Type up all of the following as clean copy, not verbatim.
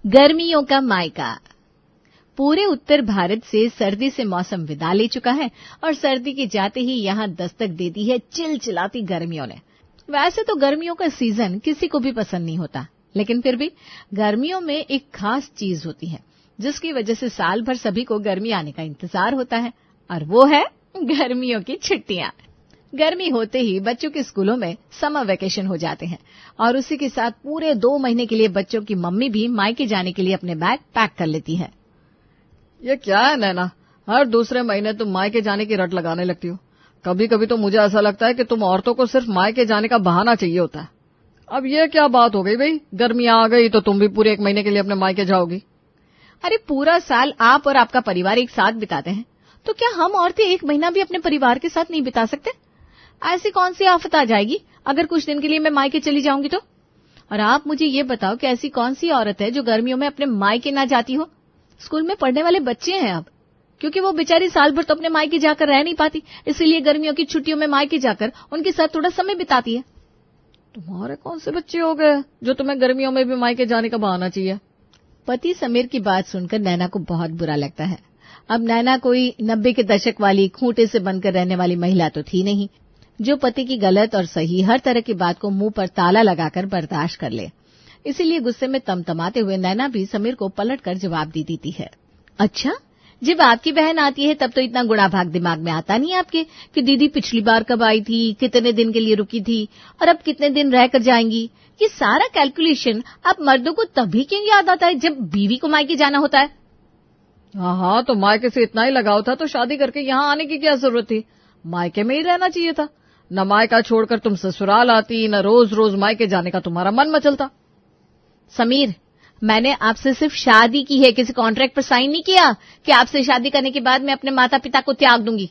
गर्मियों का मायका। पूरे उत्तर भारत से सर्दी से मौसम विदा ले चुका है और सर्दी के जाते ही यहां दस्तक दे दी है चिलचिलाती गर्मियों ने। वैसे तो गर्मियों का सीजन किसी को भी पसंद नहीं होता, लेकिन फिर भी गर्मियों में एक खास चीज होती है जिसकी वजह से साल भर सभी को गर्मी आने का इंतजार होता है, और वो है गर्मियों की छुट्टियां। गर्मी होते ही बच्चों के स्कूलों में समर वेकेशन हो जाते हैं और उसी के साथ पूरे 2 महीने के लिए बच्चों की मम्मी भी मायके जाने के लिए अपने बैग पैक कर लेती है। ये क्या है नैना, हर दूसरे महीने तुम मायके जाने की रट लगाने लगती हो। कभी कभी तो मुझे ऐसा लगता है कि तुम औरतों को सिर्फ मायके जाने का बहाना चाहिए होता है। अब ये क्या बात हो गई भाई, गर्मियां आ गई तो तुम भी पूरे 1 महीने के लिए अपने मायके जाओगी? अरे पूरा साल आप और आपका परिवार एक साथ बिताते हैं, तो क्या हम औरतें 1 महीना भी अपने परिवार के साथ नहीं बिता सकते? ऐसी कौन सी आफत आ जाएगी अगर कुछ दिन के लिए मैं मायके चली जाऊंगी तो? और आप मुझे ये बताओ कि ऐसी कौन सी औरत है जो गर्मियों में अपने मायके ना जाती हो? स्कूल में पढ़ने वाले बच्चे हैं अब, क्योंकि वो बेचारी साल भर तो अपने मायके जाकर रह नहीं पाती, इसीलिए गर्मियों की छुट्टियों में मायके जाकर उनके साथ थोड़ा समय बिताती है। तुम्हारे कौन से बच्चे हो गए जो तुम्हें गर्मियों में भी मायके जाने का बहाना चाहिए? पति समीर की बात सुनकर नैना को बहुत बुरा लगता है। अब नैना कोई 90 के दशक वाली खूंटे से बनकर रहने वाली महिला तो थी नहीं, जो पति की गलत और सही हर तरह की बात को मुंह पर ताला लगाकर बर्दाश्त कर ले। इसीलिए गुस्से में तमतमाते हुए नैना भी समीर को पलटकर जवाब दे देती है। अच्छा, जब आपकी बहन आती है तब तो इतना गुणा भाग दिमाग में आता नहीं आपके कि दीदी पिछली बार कब आई थी, कितने दिन के लिए रुकी थी और अब कितने दिन रहकर जाएंगी। ये सारा कैलकुलेशन आप मर्दों को तभी क्यों याद आता है जब बीवी को मायके जाना होता है? हाँ, तो मायके से इतना ही लगाव था तो शादी करके यहाँ आने की क्या जरूरत थी? मायके में ही रहना चाहिए था। न मायका छोड़कर तुम ससुराल आती, न रोज रोज मायके जाने का तुम्हारा मन मचलता। समीर, मैंने आपसे सिर्फ शादी की है, किसी कॉन्ट्रैक्ट पर साइन नहीं किया कि आपसे शादी करने के बाद मैं अपने माता पिता को त्याग दूंगी।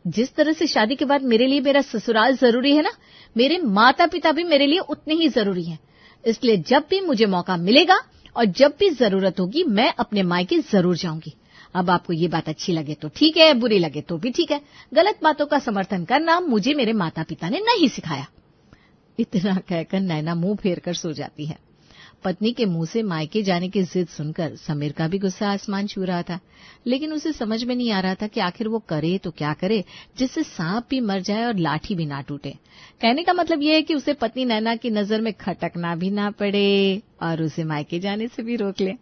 जिस तरह से शादी के बाद मेरे लिए मेरा ससुराल जरूरी है ना, मेरे माता पिता भी मेरे लिए उतने ही जरूरी हैं। इसलिए जब भी मुझे मौका मिलेगा और जब भी जरूरत होगी मैं अपने मायके जरूर जाऊंगी। अब आपको ये बात अच्छी लगे तो ठीक है, बुरी लगे तो भी ठीक है। गलत बातों का समर्थन करना मुझे मेरे माता पिता ने नहीं सिखाया। इतना कहकर नैना मुंह फेर कर सो जाती है। पत्नी के मुंह से मायके जाने की जिद सुनकर समीर का भी गुस्सा आसमान छू रहा था, लेकिन उसे समझ में नहीं आ रहा था कि आखिर वो करे तो क्या करे जिससे सांप भी मर जाए और लाठी भी ना टूटे। कहने का मतलब यह है कि उसे पत्नी नैना की नजर में खटकना भी ना पड़े और उसे मायके जाने से भी रोक ले।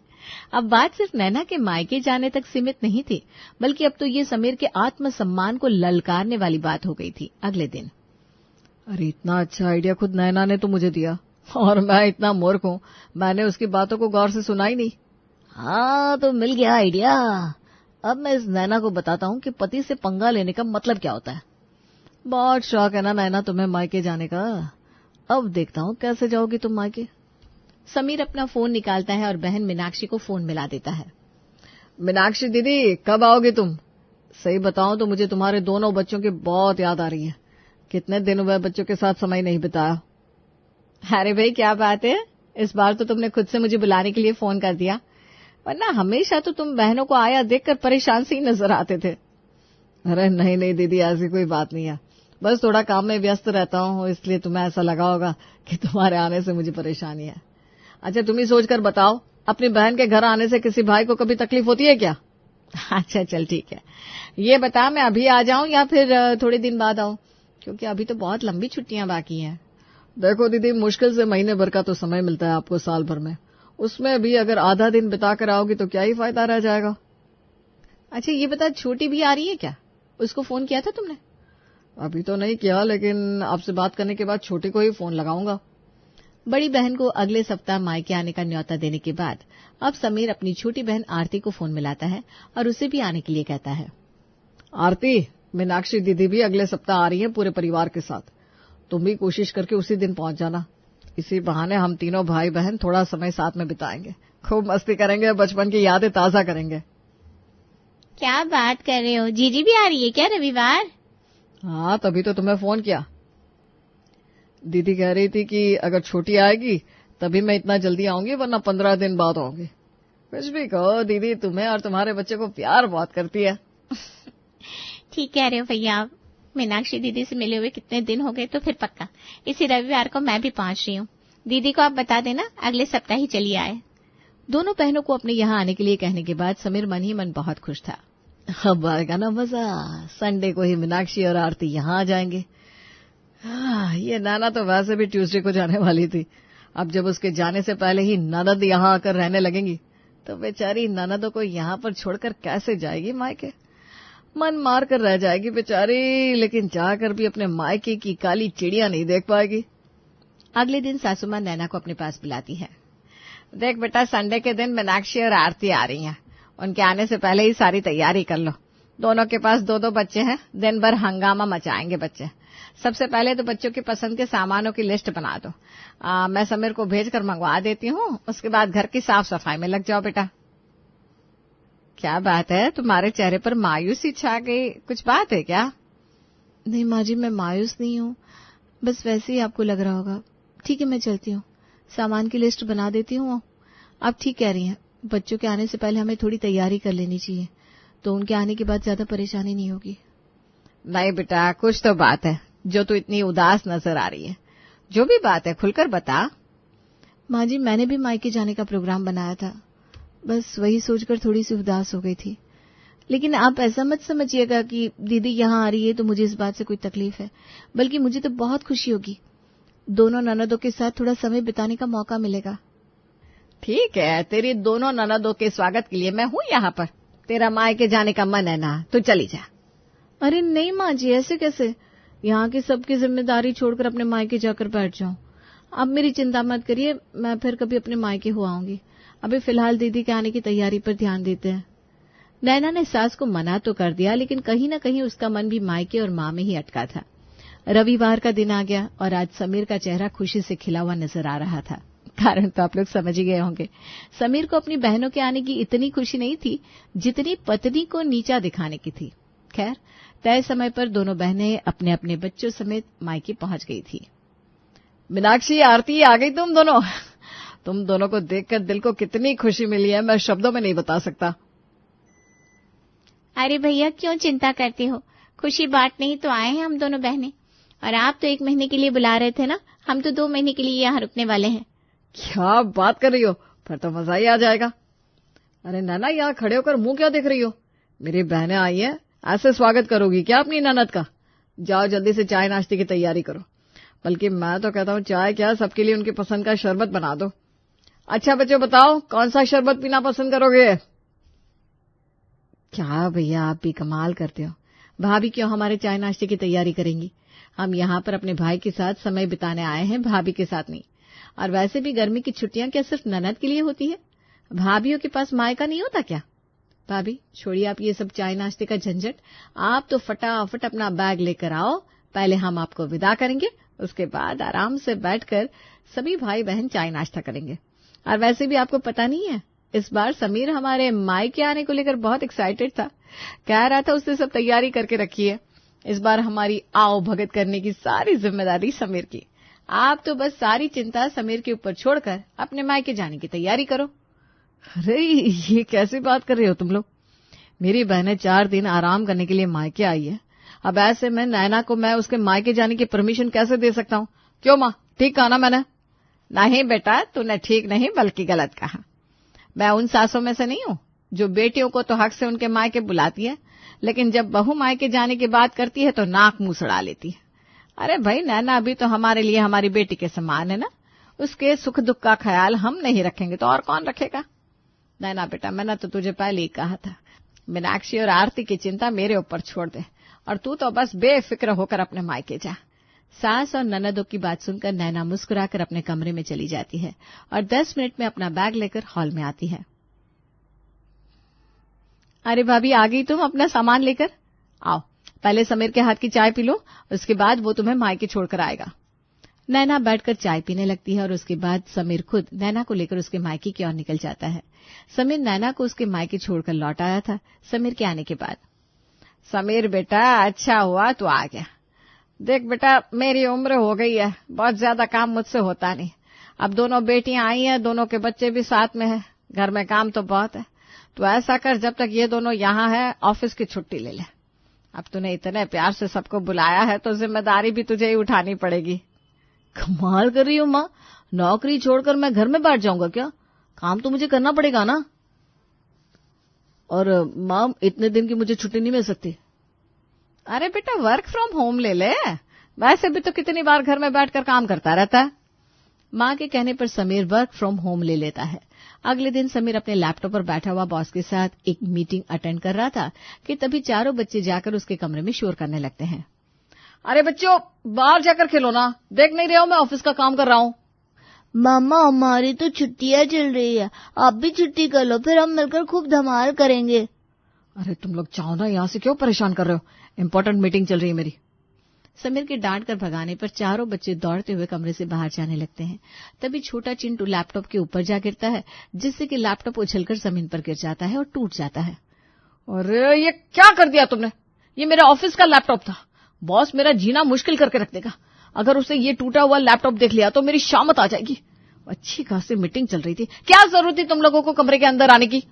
अब बात सिर्फ नैना के मायके जाने तक सीमित नहीं थी, बल्कि अब तो ये समीर के आत्मसम्मान को ललकारने वाली बात हो गई थी। अगले दिन, अरे इतना अच्छा आइडिया खुद नैना ने तो मुझे दिया और मैं इतना मूर्ख हूँ, मैंने उसकी बातों को गौर से सुना ही नहीं। हाँ, तो मिल गया आइडिया। अब मैं इस नैना को बताता हूँ कि पति से पंगा लेने का मतलब क्या होता है। बहुत शौक है ना नैना तुम्हें मायके जाने का, अब देखता हूँ कैसे जाओगी तुम मायके। समीर अपना फोन निकालता है और बहन मीनाक्षी को फोन मिला देता है। मीनाक्षी दीदी, कब आओगी तुम? सही बताऊं तो मुझे तुम्हारे दोनों बच्चों की बहुत याद आ रही है। कितने दिन हुए बच्चों के साथ समय नहीं बिताया। अरे भाई क्या बात है, इस बार तो तुमने खुद से मुझे बुलाने के लिए फोन कर दिया, वरना हमेशा तो तुम बहनों को आया देखकर परेशान से ही नजर आते थे। अरे नहीं नहीं दीदी, ऐसी कोई बात नहीं है, बस थोड़ा काम में व्यस्त रहता हूँ, इसलिए तुम्हें ऐसा लगा होगा कि तुम्हारे आने से मुझे परेशानी है। अच्छा तुम ही सोचकर बताओ, अपनी बहन के घर आने से किसी भाई को कभी तकलीफ होती है क्या? अच्छा चल ठीक है, ये बता मैं अभी आ जाऊं या फिर थोड़े दिन बाद आऊं, क्योंकि अभी तो बहुत लंबी छुट्टियां बाकी हैं। देखो दीदी, मुश्किल से महीने भर का तो समय मिलता है आपको साल भर में, उसमें भी अगर आधा दिन बिता कर आओगी तो क्या ही फायदा रह जाएगा। अच्छा ये बता, छोटी भी आ रही है क्या? उसको फोन किया था तुमने? अभी तो नहीं किया, लेकिन आपसे बात करने के बाद छोटी को ही फोन लगाऊंगा। बड़ी बहन को अगले सप्ताह मायके आने का न्योता देने के बाद अब समीर अपनी छोटी बहन आरती को फोन मिलाता है और उसे भी आने के लिए कहता है। आरती, मीनाक्षी दीदी भी अगले सप्ताह आ रही है पूरे परिवार के साथ, तुम भी कोशिश करके उसी दिन पहुंच जाना। इसी बहाने हम तीनों भाई बहन थोड़ा समय साथ में बिताएंगे, खूब मस्ती करेंगे, बचपन की यादें ताजा करेंगे। क्या बात कर रहे हो, जीजी भी आ रही है क्या रविवार? हाँ, तभी तो तुम्हें फोन किया। दीदी कह रही थी कि अगर छोटी आएगी तभी मैं इतना जल्दी आऊंगी, वरना 15 दिन बाद आऊंगी। कुछ भी कहो दीदी, तुम्हें और तुम्हारे बच्चे को प्यार बहुत करती है। ठीक कह रहे हो भैया आप, मीनाक्षी दीदी से मिले हुए कितने दिन हो गए, तो फिर पक्का इसी रविवार को मैं भी पहुंच रही हूँ। दीदी को आप बता देना अगले सप्ताह ही चली आए। दोनों बहनों को अपने यहाँ आने के लिए कहने के बाद समीर मन ही मन बहुत खुश था। अब आएगा ना मजा, संडे को ही मीनाक्षी और आरती यहाँ आ जाएंगे। ये नाना तो वैसे भी ट्यूसडे को जाने वाली थी। अब जब उसके जाने से पहले ही ननद यहाँ आकर रहने लगेंगी तो बेचारी ननदों को यहाँ पर छोड़कर कैसे जाएगी मायके। मन मार कर रह जाएगी बेचारी, लेकिन जाकर भी अपने मायके की काली चिड़िया नहीं देख पाएगी। अगले दिन सासू मां नैना को अपने पास बुलाती है। देख बेटा, संडे के दिन मीनाक्षी और आरती आ रही हैं। उनके आने से पहले ही सारी तैयारी कर लो। दोनों के पास 2-2 बच्चे हैं, दिन भर हंगामा मचाएंगे बच्चे। सबसे पहले तो बच्चों की पसंद के सामानों की लिस्ट बना दो। मैं समीर को भेजकर मंगवा देती हूँ, उसके बाद घर की साफ सफाई में लग जाओ बेटा। क्या बात है, तुम्हारे चेहरे पर मायूसी छा गई, कुछ बात है क्या? नहीं माँ जी, मैं मायूस नहीं हूँ, बस वैसे ही आपको लग रहा होगा। ठीक है, मैं चलती हूँ, सामान की लिस्ट बना देती हूँ। आप ठीक कह रही हैं, बच्चों के आने से पहले हमें थोड़ी तैयारी कर लेनी चाहिए, तो उनके आने के बाद ज्यादा परेशानी नहीं होगी। नहीं बेटा, कुछ तो बात है जो तू इतनी उदास नजर आ रही है। जो भी बात है खुलकर बता। माँ जी, मैंने भी मायके जाने का प्रोग्राम बनाया था, बस वही सोचकर थोड़ी सी उदास हो गई थी। लेकिन आप ऐसा मत समझिएगा कि दीदी यहाँ आ रही है तो मुझे इस बात से कोई तकलीफ है, बल्कि मुझे तो बहुत खुशी होगी। दोनों ननदों के साथ थोड़ा समय बिताने का मौका मिलेगा। ठीक है, तेरी दोनों ननदों के स्वागत के लिए मैं हूँ यहाँ पर। तेरा मायके जाने का मन है ना, तू चली जा। अरे नहीं माँ जी, ऐसे कैसे? यहाँ की सबकी जिम्मेदारी छोड़कर अपने मायके जाकर बैठ जाऊं। अब मेरी चिंता मत करिए, मैं फिर कभी अपने मायके हो आऊंगी। अभी फिलहाल दीदी के आने की तैयारी पर ध्यान देते हैं। नैना ने सास को मना तो कर दिया, लेकिन कहीं न कहीं उसका मन भी मायके और माँ में ही अटका था। रविवार का दिन आ गया और आज समीर का चेहरा खुशी से खिला हुआ नजर आ रहा था। कारण तो आप लोग समझ ही गए होंगे। समीर को अपनी बहनों के आने की इतनी खुशी नहीं थी जितनी पत्नी को नीचा दिखाने की थी। खैर, तय समय पर दोनों बहनें अपने अपने बच्चों समेत मायके पहुंच गई थी। मीनाक्षी, आरती, आ गई तुम दोनों। तुम दोनों को देखकर दिल को कितनी खुशी मिली है, मैं शब्दों में नहीं बता सकता। अरे भैया, क्यों चिंता करते हो? खुशी बांटने ही तो आए हैं हम दोनों बहनें। और आप तो 1 महीने के लिए बुला रहे थे ना, हम तो 2 महीने के लिए यहाँ रुकने वाले हैं। क्या बात कर रही हो, फिर तो मजा ही आ जाएगा। अरे नाना, यहाँ खड़े होकर मुंह क्या देख रही हो? मेरी बहनें आई है, ऐसे स्वागत करोगी क्या अपनी ननद का? जाओ जल्दी से चाय नाश्ते की तैयारी करो। बल्कि मैं तो कहता हूँ चाय क्या, सबके लिए उनकी पसंद का शरबत बना दो। अच्छा बच्चों, बताओ कौन सा शरबत पीना पसंद करोगे? क्या भैया, आप भी कमाल करते हो। भाभी क्यों हमारे चाय नाश्ते की तैयारी करेंगी? हम यहाँ पर अपने भाई के साथ समय बिताने आए हैं, भाभी के साथ नहीं। और वैसे भी गर्मी की छुट्टियां क्या सिर्फ ननद के लिए होती है? भाभीयों के पास मायका नहीं होता क्या? भाभी छोड़िए आप ये सब चाय नाश्ते का झंझट, आप तो फटाफट अपना बैग लेकर आओ। पहले हम आपको विदा करेंगे, उसके बाद आराम से बैठकर सभी भाई बहन चाय नाश्ता करेंगे। और वैसे भी आपको पता नहीं है, इस बार समीर हमारे मायके आने को लेकर बहुत एक्साइटेड था। कह रहा था उसने सब तैयारी करके रखी है। इस बार हमारी आओ भगत करने की सारी जिम्मेदारी समीर की। आप तो बस सारी चिंता समीर के ऊपर छोड़कर अपने मायके जाने की तैयारी करो। अरे ये कैसी बात कर रहे हो तुम लोग? मेरी बहनें 4 दिन आराम करने के लिए मायके आई है। अब ऐसे में नैना को मैं उसके मायके जाने की परमिशन कैसे दे सकता हूँ? क्यों माँ, ठीक कहा ना मैंने? नहीं बेटा, तूने ठीक नहीं बल्कि गलत कहा। मैं उन सासों में से नहीं हूँ जो बेटियों को तो हक से उनके मायके बुलाती है, लेकिन जब बहू मायके जाने की बात करती है तो नाक मुंह सड़ा लेती है। अरे भाई, नैना अभी तो हमारे लिए हमारी बेटी के समान है ना, उसके सुख दुख का ख्याल हम नहीं रखेंगे तो और कौन रखेगा? नैना बेटा, मैंने तो तुझे पहले ही कहा था, मीनाक्षी और आरती की चिंता मेरे ऊपर छोड़ दे और तू तो बस बेफिक्र होकर अपने मायके जा। सास और ननदों की बात सुनकर नैना मुस्कुराकर अपने कमरे में चली जाती है और 10 मिनट में अपना बैग लेकर हॉल में आती है। अरे भाभी, आ गई तुम अपना सामान लेकर? आओ, पहले समीर के हाथ की चाय पी लो, उसके बाद वो तुम्हें मायके छोड़कर आएगा। नैना बैठकर चाय पीने लगती है और उसके बाद समीर खुद नैना को लेकर उसके मायके की ओर निकल जाता है। समीर नैना को उसके मायके छोड़कर लौट आया था समीर के आने के बाद। समीर बेटा, अच्छा हुआ तू आ गया। देख बेटा, मेरी उम्र हो गई है, बहुत ज्यादा काम मुझसे होता नहीं। अब दोनों बेटियां आई हैं, दोनों के बच्चे भी साथ में हैं, घर में काम तो बहुत है। तो ऐसा कर, जब तक ये दोनों यहाँ है ऑफिस की छुट्टी ले ले। अब तूने इतने प्यार से सबको बुलाया है तो जिम्मेदारी भी तुझे ही उठानी पड़ेगी। कमाल कर रही हो माँ, नौकरी छोड़कर मैं घर में बैठ जाऊंगा क्या? काम तो मुझे करना पड़ेगा ना। और माँ, इतने दिन की मुझे छुट्टी नहीं मिल सकती। अरे बेटा, वर्क फ्रॉम होम ले ले, वैसे भी तो कितनी बार घर में बैठकर काम करता रहता है। माँ के कहने पर समीर वर्क फ्रॉम होम ले लेता है। अगले दिन समीर अपने लैपटॉप पर बैठा हुआ बॉस के साथ एक मीटिंग अटेंड कर रहा था कि तभी चारों बच्चे जाकर उसके कमरे में शोर करने लगते हैं। अरे बच्चों, बाहर जाकर खेलो ना, देख नहीं रहे हो मैं ऑफिस का काम कर रहा हूँ। मामा, हमारी तो छुट्टियां चल रही है, आप भी छुट्टी कर लो, फिर हम मिलकर खूब धमाल करेंगे। अरे तुम लोग जाओ ना, यहाँ से क्यों परेशान कर रहे हो, इम्पोर्टेंट मीटिंग चल रही है मेरी। समीर के डांट कर भगाने पर चारों बच्चे दौड़ते हुए कमरे से बाहर जाने लगते हैं। तभी छोटा चिंटू लैपटॉप के ऊपर जा गिरता है, जिससे कि लैपटॉप उछलकर जमीन पर गिर जाता है और टूट जाता है। अरे ये क्या कर दिया तुमने, ये मेरा ऑफिस का लैपटॉप था, बॉस मेरा जीना मुश्किल करके रख देगा। अगर उसे ये टूटा हुआ लैपटॉप देख लिया तो मेरी शामत आ जाएगी। अच्छी खासी मीटिंग चल रही थी, क्या जरूरत थी तुम लोगों को कमरे के अंदर आने की।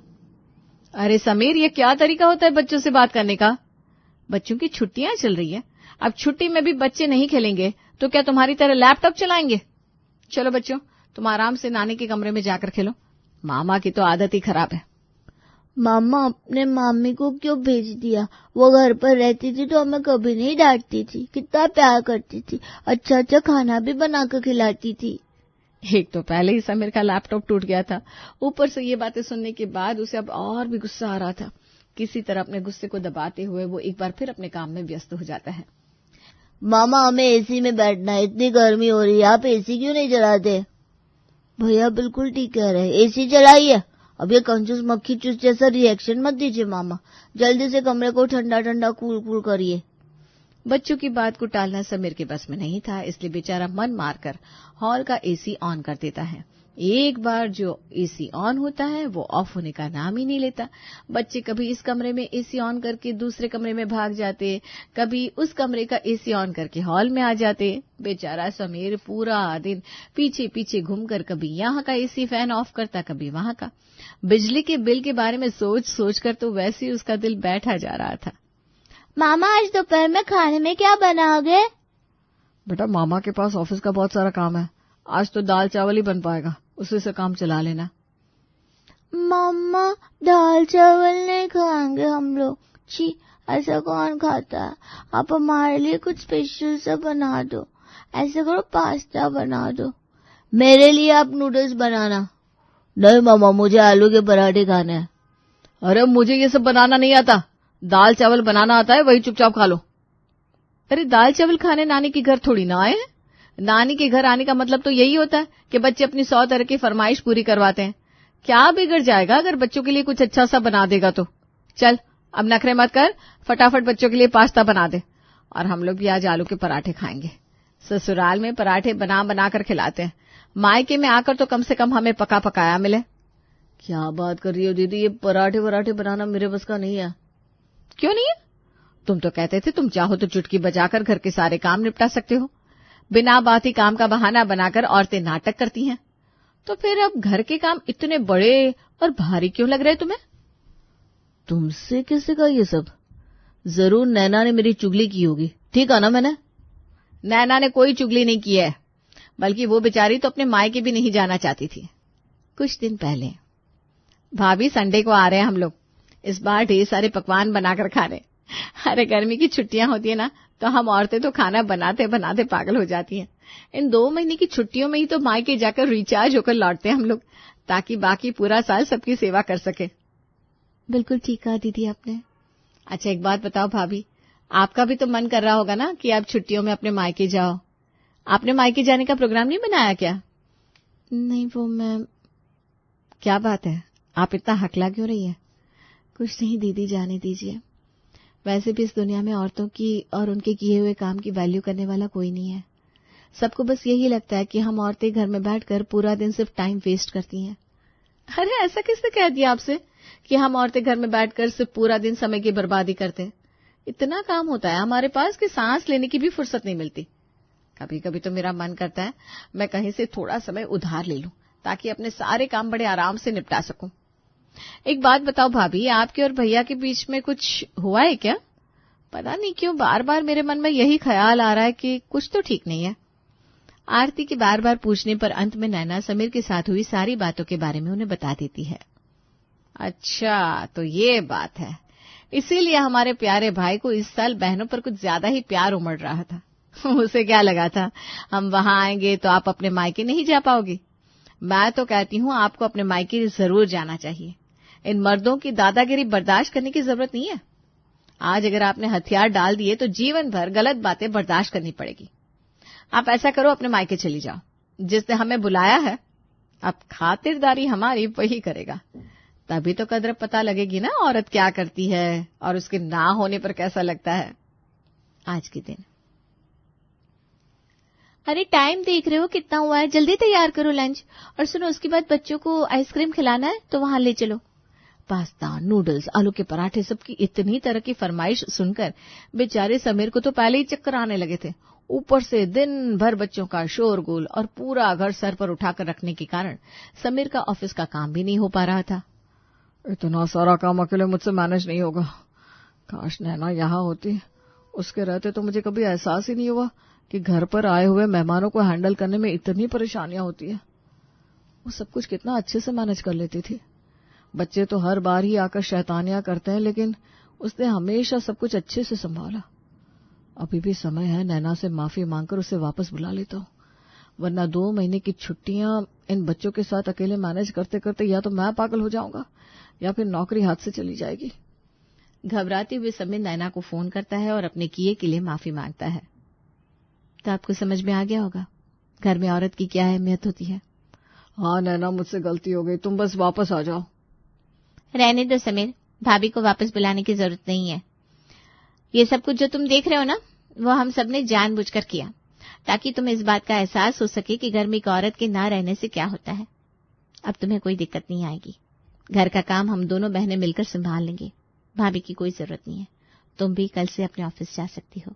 अरे समीर, ये क्या तरीका होता है बच्चों से बात करने का? बच्चों की छुट्टियां चल रही है, अब छुट्टी में भी बच्चे नहीं खेलेंगे तो क्या तुम्हारी तरह लैपटॉप चलाएंगे? चलो बच्चों, तुम आराम से नानी के कमरे में जाकर खेलो, मामा की तो आदत ही खराब है। मामा, अपने मामी को क्यों भेज दिया? वो घर पर रहती थी तो हमें कभी नहीं डांटती थी, कितना प्यार करती थी, अच्छा अच्छा खाना भी बनाकर खिलाती थी। एक तो पहले ही समीर का लैपटॉप टूट गया था, ऊपर से ये बातें सुनने के बाद उसे अब और भी गुस्सा आ रहा था। किसी तरह अपने गुस्से को दबाते हुए वो एक बार फिर अपने काम में व्यस्त हो जाता है। मामा, हमें एसी में बैठना है, इतनी गर्मी हो रही है, आप एसी क्यों नहीं चलाते? भैया बिल्कुल ठीक कह रहे हैं, एसी चलाइए। अब ये कंजूस मक्खी चूस जैसा रिएक्शन मत दीजिए मामा, जल्दी से कमरे को ठंडा ठंडा कूल कूल करिए। बच्चों की बात को टालना समीर के बस में नहीं था, इसलिए बेचारा मन मारकर हॉल का एसी ऑन कर देता है। एक बार जो एसी ऑन होता है वो ऑफ होने का नाम ही नहीं लेता। बच्चे कभी इस कमरे में एसी ऑन करके दूसरे कमरे में भाग जाते, कभी उस कमरे का एसी ऑन करके हॉल में आ जाते। बेचारा समीर पूरा दिन पीछे पीछे घूमकर कभी यहाँ का एसी फैन ऑफ करता, कभी वहां का। बिजली के बिल के बारे में सोच सोच कर तो वैसे ही उसका दिल बैठा जा रहा था। मामा, आज दोपहर में खाने में क्या बनाओगे? बेटा, मामा के पास ऑफिस का बहुत सारा काम है, आज तो दाल चावल ही बन पाएगा, उसी से काम चला लेना। मामा, दाल चावल नहीं खाएंगे हम लोग, छी, ऐसा कौन खाता है? आप हमारे लिए कुछ स्पेशल सा बना दो, ऐसा करो पास्ता बना दो। मेरे लिए आप नूडल्स बनाना। नहीं मामा, मुझे आलू के पराठे खाने हैं। अरे मुझे ये सब बनाना नहीं आता, दाल चावल बनाना आता है, वही चुपचाप खा लो। अरे दाल चावल खाने नानी के घर थोड़ी ना आए हैं। नानी के घर आने का मतलब तो यही होता है कि बच्चे अपनी 100 तरह की फरमाइश पूरी करवाते हैं। क्या बिगड़ जाएगा अगर बच्चों के लिए कुछ अच्छा सा बना देगा तो? चल अब नखरे मत कर, फटाफट बच्चों के लिए पास्ता बना दे, और हम लोग भी आज आलू के पराठे खाएंगे। ससुराल में पराठे बना बना कर खिलाते हैं, मायके में आकर तो कम से कम हमें पका पकाया मिले। क्या बात कर रही हो दीदी, ये पराठे वराठे बनाना मेरे बस का नहीं है। क्यों नहीं है? तुम तो कहते थे तुम चाहो तो चुटकी बजाकर घर के सारे काम निपटा सकते हो। बिना बात ही काम का बहाना बनाकर औरतें नाटक करती हैं। तो फिर अब घर के काम इतने बड़े और भारी क्यों लग रहे तुम्हें? तुमसे कैसे कहा ये सब? जरूर नैना ने मेरी चुगली की होगी, ठीक है ना? मैंने नैना ने कोई चुगली नहीं की है, बल्कि वो बेचारी तो अपने मायके भी नहीं जाना चाहती थी। कुछ दिन पहले, भाभी संडे को आ रहे हैं हम लोग, इस बार ढेर सारे पकवान बनाकर खा रहे। अरे गर्मी की छुट्टियां होती है ना, तो हम औरतें तो खाना बनाते बनाते पागल हो जाती हैं। इन 2 महीने की छुट्टियों में ही तो मायके जाकर रिचार्ज होकर लौटते हैं हम लोग, ताकि बाकी पूरा साल सबकी सेवा कर सके। बिल्कुल ठीक कहा दीदी आपने। अच्छा एक बात बताओ भाभी, आपका भी तो मन कर रहा होगा ना कि आप छुट्टियों में अपने मायके जाओ। आपने मायके जाने का प्रोग्राम नहीं बनाया क्या? नहीं, वो मैं। क्या बात है, आप इतना हकला क्यों रही है? कुछ नहीं दीदी, जाने दीजिए। वैसे भी इस दुनिया में औरतों की और उनके किए हुए काम की वैल्यू करने वाला कोई नहीं है। सबको बस यही लगता है कि हम औरतें घर में बैठकर पूरा दिन सिर्फ टाइम वेस्ट करती हैं। अरे ऐसा किसने कह दिया आपसे कि हम औरतें घर में बैठकर सिर्फ पूरा दिन समय की बर्बादी करते हैं? इतना काम होता है हमारे पास कि सांस लेने की भी फुर्सत नहीं मिलती। कभी कभी तो मेरा मन करता है मैं कहीं से थोड़ा समय उधार ले लूं, ताकि अपने सारे काम बड़े आराम से निपटा सकूं। एक बात बताओ भाभी, आपके और भैया के बीच में कुछ हुआ है क्या? पता नहीं क्यों बार बार मेरे मन में यही ख्याल आ रहा है कि कुछ तो ठीक नहीं है। आरती के बार बार पूछने पर अंत में नैना समीर के साथ हुई सारी बातों के बारे में उन्हें बता देती है। अच्छा, तो ये बात है, इसीलिए हमारे प्यारे भाई को इस साल बहनों पर कुछ ज्यादा ही प्यार उमड़ रहा था। उसे क्या लगा था हम वहां आएंगे तो आप अपने मायके नहीं जा पाओगी? मैं तो कहती हूँ आपको अपने मायके जरूर जाना चाहिए। इन मर्दों की दादागिरी बर्दाश्त करने की जरूरत नहीं है। आज अगर आपने हथियार डाल दिए तो जीवन भर गलत बातें बर्दाश्त करनी पड़ेगी। आप ऐसा करो, अपने मायके चली जाओ। जिसने हमें बुलाया है, अब खातिरदारी हमारी वही करेगा। तभी तो कदर पता लगेगी ना औरत क्या करती है और उसके ना होने पर कैसा लगता है। आज के दिन अरे टाइम देख रहे हो कितना हुआ है, जल्दी तैयार करो लंच। और सुनो, उसके बाद बच्चों को आइसक्रीम खिलाना है तो वहां ले चलो। पास्ता, नूडल्स, आलू के पराठे, सबकी इतनी तरह की फरमाइश सुनकर बेचारे समीर को तो पहले ही चक्कर आने लगे थे। ऊपर से दिन भर बच्चों का शोरगुल और पूरा घर सर पर उठाकर रखने के कारण समीर का ऑफिस का काम भी नहीं हो पा रहा था। इतना सारा काम अकेले मुझसे मैनेज नहीं होगा। काश नैना यहाँ होती, उसके रहते तो मुझे कभी एहसास ही नहीं हुआ कि घर पर आए हुए मेहमानों को हैंडल करने में इतनी परेशानियां होती है। वो सब कुछ कितना अच्छे से मैनेज कर लेती थी। बच्चे तो हर बार ही आकर शैतानियां करते हैं, लेकिन उसने हमेशा सब कुछ अच्छे से संभाला। अभी भी समय है, नैना से माफी मांगकर उसे वापस बुला लेता हूँ, वरना 2 महीने की छुट्टियां इन बच्चों के साथ अकेले मैनेज करते करते या तो मैं पागल हो जाऊंगा या फिर नौकरी हाथ से चली जाएगी। घबराते हुए समीर नैना को फोन करता है और अपने किए के लिए माफी मांगता है। तो आपको समझ में आ गया होगा घर में औरत की क्या अहमियत होती है। हाँ नैना, मुझसे गलती हो गई, तुम बस वापस आ जाओ। रहने दो समीर, भाभी को वापस बुलाने की जरूरत नहीं है। ये सब कुछ जो तुम देख रहे हो ना, वो हम सब ने जानबूझकर किया, ताकि तुम्हें इस बात का एहसास हो सके कि घर में एक औरत के ना रहने से क्या होता है। अब तुम्हें कोई दिक्कत नहीं आएगी। घर का काम हम दोनों बहनें मिलकर संभाल लेंगे। भाभी की कोई जरूरत नहीं है। तुम भी कल से अपने ऑफिस जा सकती हो।